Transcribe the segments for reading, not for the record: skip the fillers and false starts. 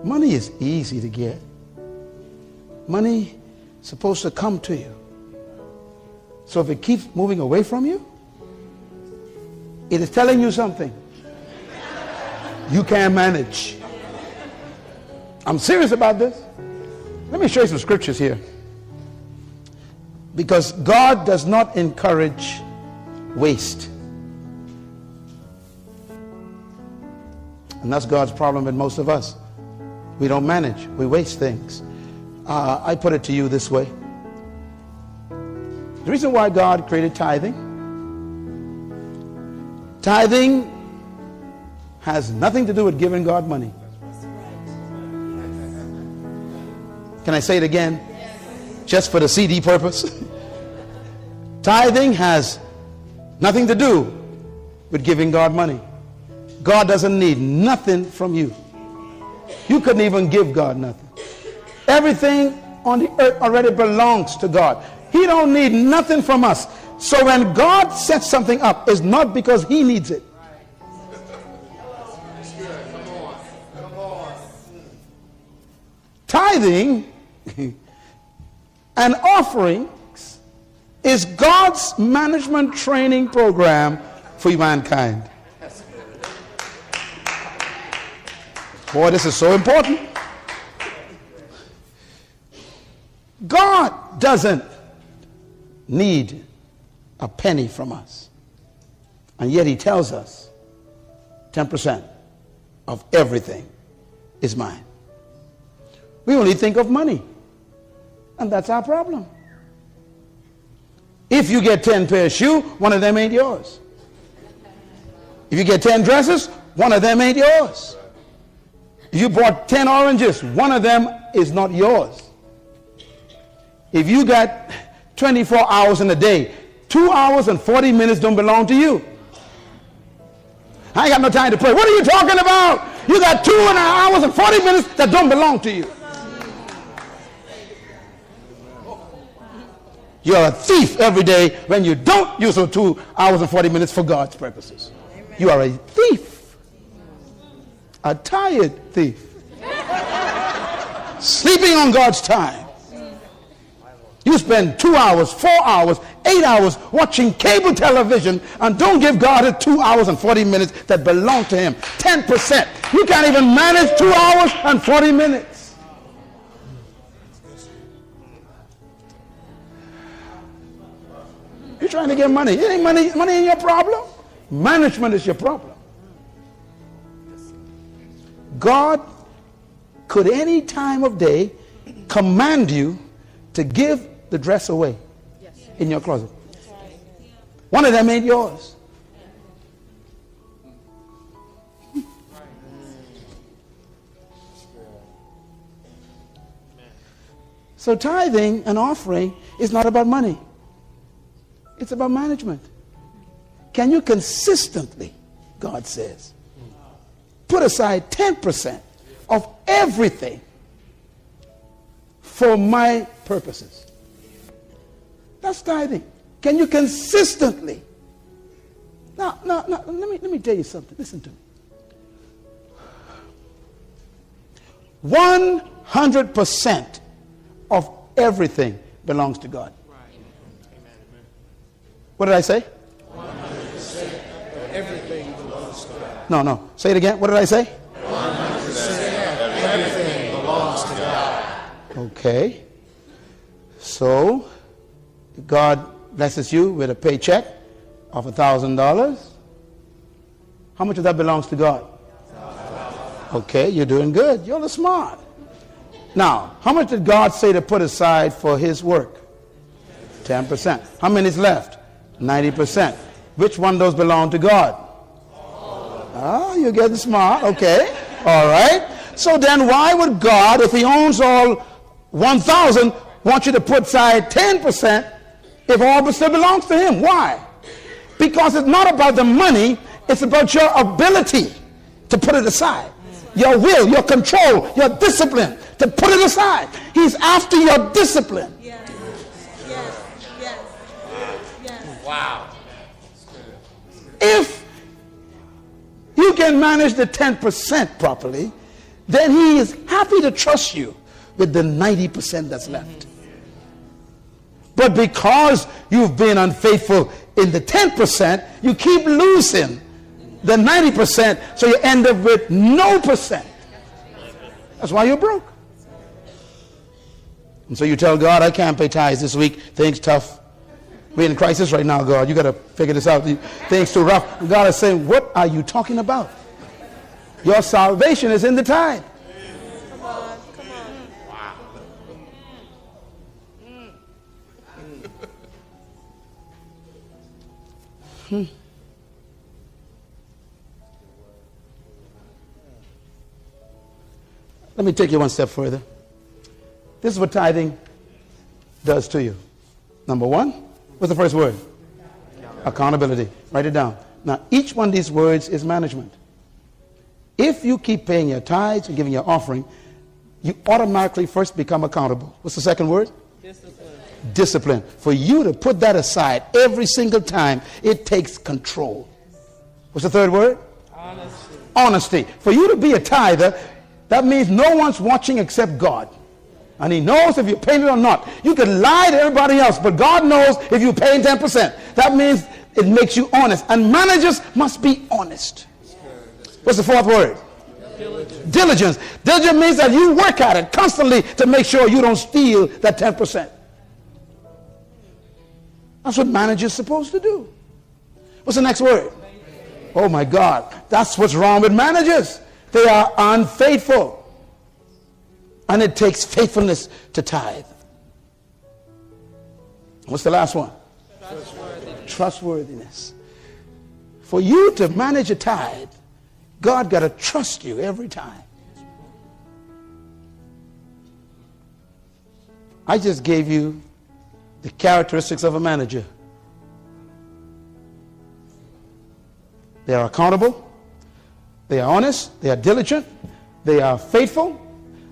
Money is easy to get. Money is supposed to come to you. So if it keeps moving away from you, it is telling you something you can't manage. I'm serious about this. Let me show you some scriptures here. Because God does not encourage waste. And that's God's problem with most of us. We don't manage. We waste things. I put it to you this way. The reason why God created tithing has nothing to do with giving God money. Can I say it again? Just for the CD purpose? Tithing has nothing to do with giving God money. God doesn't need nothing from you. You couldn't even give God nothing. Everything on the earth already belongs to God. He don't need nothing from us. So when God sets something up, it's not because he needs it. Tithing and offerings is God's management training program for mankind. Boy, this is so important. God doesn't need a penny from us. And yet he tells us 10% of everything is mine. We only think of money. And that's our problem. If you get 10 pairs of shoes, one of them ain't yours. If you get 10 dresses, one of them ain't yours. If you bought 10 oranges, one of them is not yours. If you got 24 hours in a day, 2 hours and 40 minutes don't belong to you. I ain't got no time to pray. What are you talking about? You got 2 hours and 40 minutes that don't belong to you. You're a thief every day when you don't use those 2 hours and 40 minutes for God's purposes. You are a thief. A tired thief. Sleeping on God's time. You spend 2 hours, 4 hours, 8 hours watching cable television and don't give God the 2 hours and 40 minutes that belong to him. 10%. You can't even manage 2 hours and 40 minutes. You're trying to get money. It ain't money ain't your problem. Management is your problem. God could any time of day command you to give the dress away in your closet. One of them ain't yours. So tithing and offering is not about money. It's about management. Can you consistently, God says, put aside 10% of everything for my purposes? That's tithing. Can you consistently? Now, let me tell you something. Listen to me. 100% of everything belongs to God. What did I say? 100% of everything belongs to God. No. Say it again. What did I say? 100% of everything belongs to God. Okay. So, if God blesses you with a paycheck of $1,000, how much of that belongs to God? Okay, you're doing good. You're smart. Now, how much did God say to put aside for his work? 10%. How many is left? 90%. Which one of those belong to God? Ah, you're getting smart. Okay. All right. So then why would God, if he owns all 1,000, want you to put aside 10% if all still belongs to him? Why? Because it's not about the money. It's about your ability to put it aside. Your will, your control, your discipline to put it aside. He's after your discipline. Wow. If you can manage the 10% properly, then he is happy to trust you with the 90% that's left. But because you've been unfaithful in the 10%, you keep losing the 90%, so you end up with no percent. That's why you're broke. And so you tell God, I can't pay tithes this week. Things tough. We're in crisis right now, God. You got to figure this out. Things too rough. And God is saying, what are you talking about? Your salvation is in the tithe. Come on, come on. Wow. Let me take you one step further. This is what tithing does to you. Number one, what's the first word? Accountability. Write it down. Now, each one of these words is management. If you keep paying your tithes and giving your offering, you automatically first become accountable. What's the second word? Discipline. Discipline. For you to put that aside every single time, it takes control. What's the third word? Honesty. Honesty. For you to be a tither, that means no one's watching except God. And he knows if you're paying it or not. You can lie to everybody else, but God knows if you're paying 10%. That means it makes you honest. And managers must be honest. What's the fourth word? Diligence. Diligence. Diligence means that you work at it constantly to make sure you don't steal that 10%. That's what managers are supposed to do. What's the next word? Oh my God. That's what's wrong with managers. They are unfaithful. And it takes faithfulness to tithe. What's the last one? Trustworthiness. Trustworthiness. For you to manage a tithe, God got to trust you every time. I just gave you the characteristics of a manager. They are accountable. They are honest. They are diligent. They are faithful.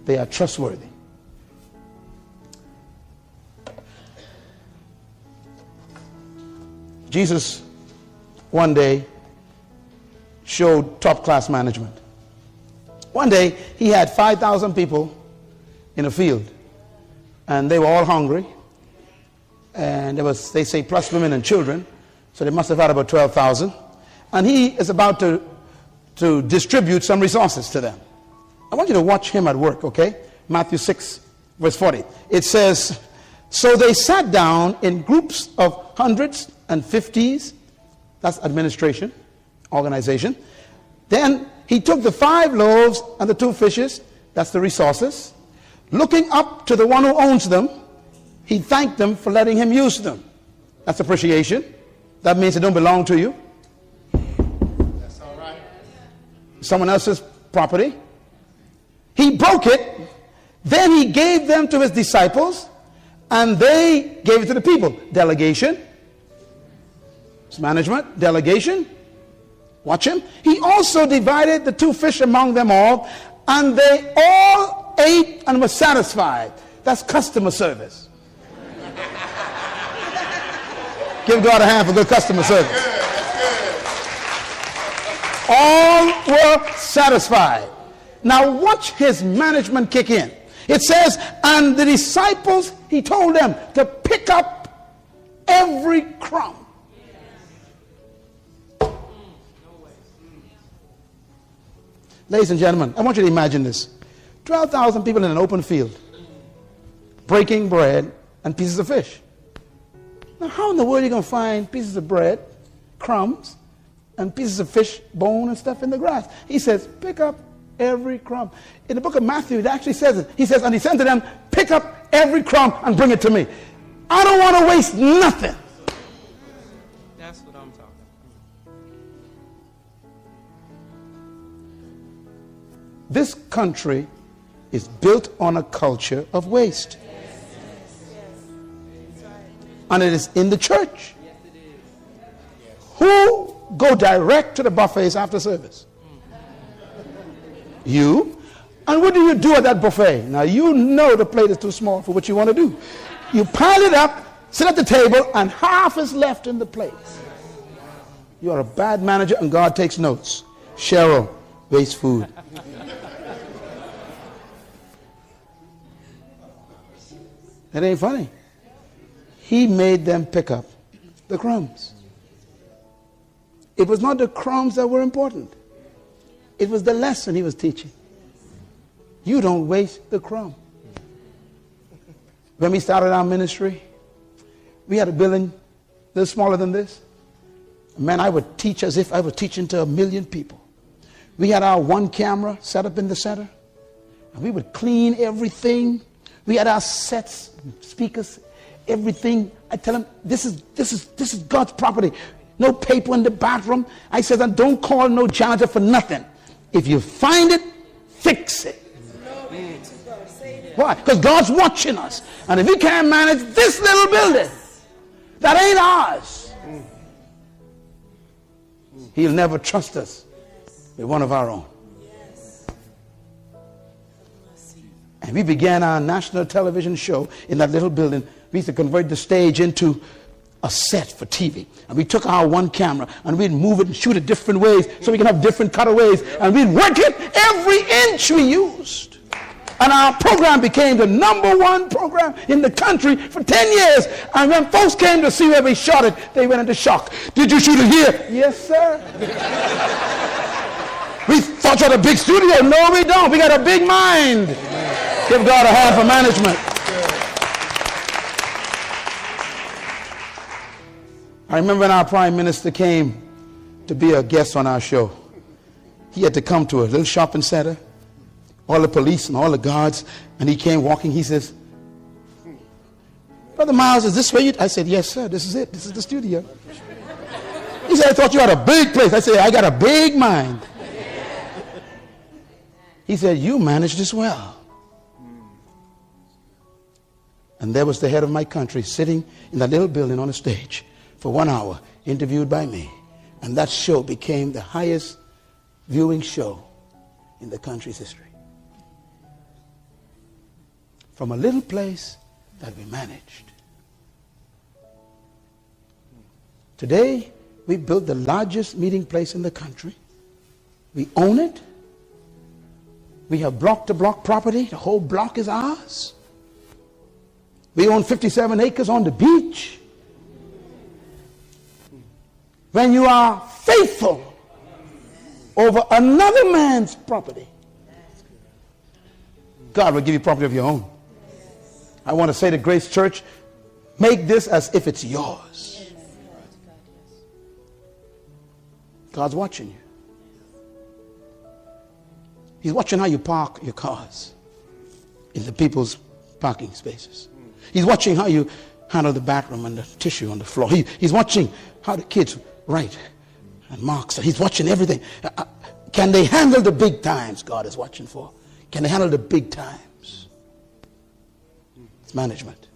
They are trustworthy. Jesus one day showed top-class management. One day he had 5,000 people in a field, and they were all hungry, and there was, they say, plus women and children, so they must have had about 12,000, and he is about to distribute some resources to them. I want you to watch him at work, okay? Matthew 6, verse 40. It says, so they sat down in groups of hundreds and fifties. That's administration, organization. Then he took the 5 loaves and the 2 fishes. That's the resources. Looking up to the one who owns them, he thanked them for letting him use them. That's appreciation. That means they don't belong to you. That's all right. Someone else's property. He broke it. Then he gave them to his disciples, and they gave it to the people. Delegation. It's management. Delegation. Watch him. He also divided the 2 fish among them all, and they all ate and were satisfied. That's customer service. Give God a hand for good customer service. All were satisfied. Now watch his management kick in. It says, and the disciples, he told them to pick up every crumb. Ladies and gentlemen, I want you to imagine this. 12,000 people in an open field, breaking bread and pieces of fish. Now how in the world are you going to find pieces of bread, crumbs, and pieces of fish, bone and stuff in the grass? He says, pick up every crumb. In the book of Matthew, it actually says it. He says, and he said to them, pick up every crumb and bring it to me. I don't want to waste nothing. That's what I'm talking about. This country is built on a culture of waste. And it is in the church. Who go direct to the buffets after service? You. And what do you do at that buffet? Now you know the plate is too small for what you want to do. You pile it up, sit at the table, and half is left in the plate. You are a bad manager, and God takes notes. Cheryl, waste food. That ain't funny. He made them pick up the crumbs. It was not the crumbs that were important. It was the lesson he was teaching. You don't waste the crumb. When we started our ministry, we had a building a little smaller than this. Man, I would teach as if I was teaching to 1 million people. We had our one camera set up in the center. And we would clean everything. We had our sets, speakers, everything. I tell them, this is God's property. No paper in the bathroom. I said, don't call no janitor for nothing. If you find it, fix it. Why? Because God's watching us. And if He can't manage this little building, that ain't ours, He'll never trust us with one of our own. And we began our national television show in that little building. We used to convert the stage into a set for TV. And we took our one camera and we'd move it and shoot it different ways so we can have different cutaways. And we'd work it every inch we used. And our program became the #1 program in the country for 10 years. And when folks came to see where we shot it, they went into shock. Did you shoot it here? Yes, sir. We thought you had a big studio. No, we don't. We got a big mind. Give God a hand for management. I remember when our prime minister came to be a guest on our show. He had to come to a little shopping center. All the police and all the guards. And he came walking. He says, Brother Myles, is this where you... I said, yes, sir. This is it. This is the studio. He said, I thought you had a big place. I said, I got a big mind. He said, you managed this well. And there was the head of my country sitting in that little building on a stage for 1 hour, interviewed by me. And that show became the highest viewing show in the country's history. From a little place that we managed. Today, we built the largest meeting place in the country. We own it. We have block-to-block property. The whole block is ours. We own 57 acres on the beach. When you are faithful over another man's property, God will give you property of your own. I want to say to Grace Church, make this as if it's yours. God's watching you. He's watching how you park your cars in the people's parking spaces. He's watching how you handle the bathroom and the tissue on the floor. He's watching how the kids write and mark. So he's watching everything. Can they handle the big times God is watching for? Can they handle the big times? It's management.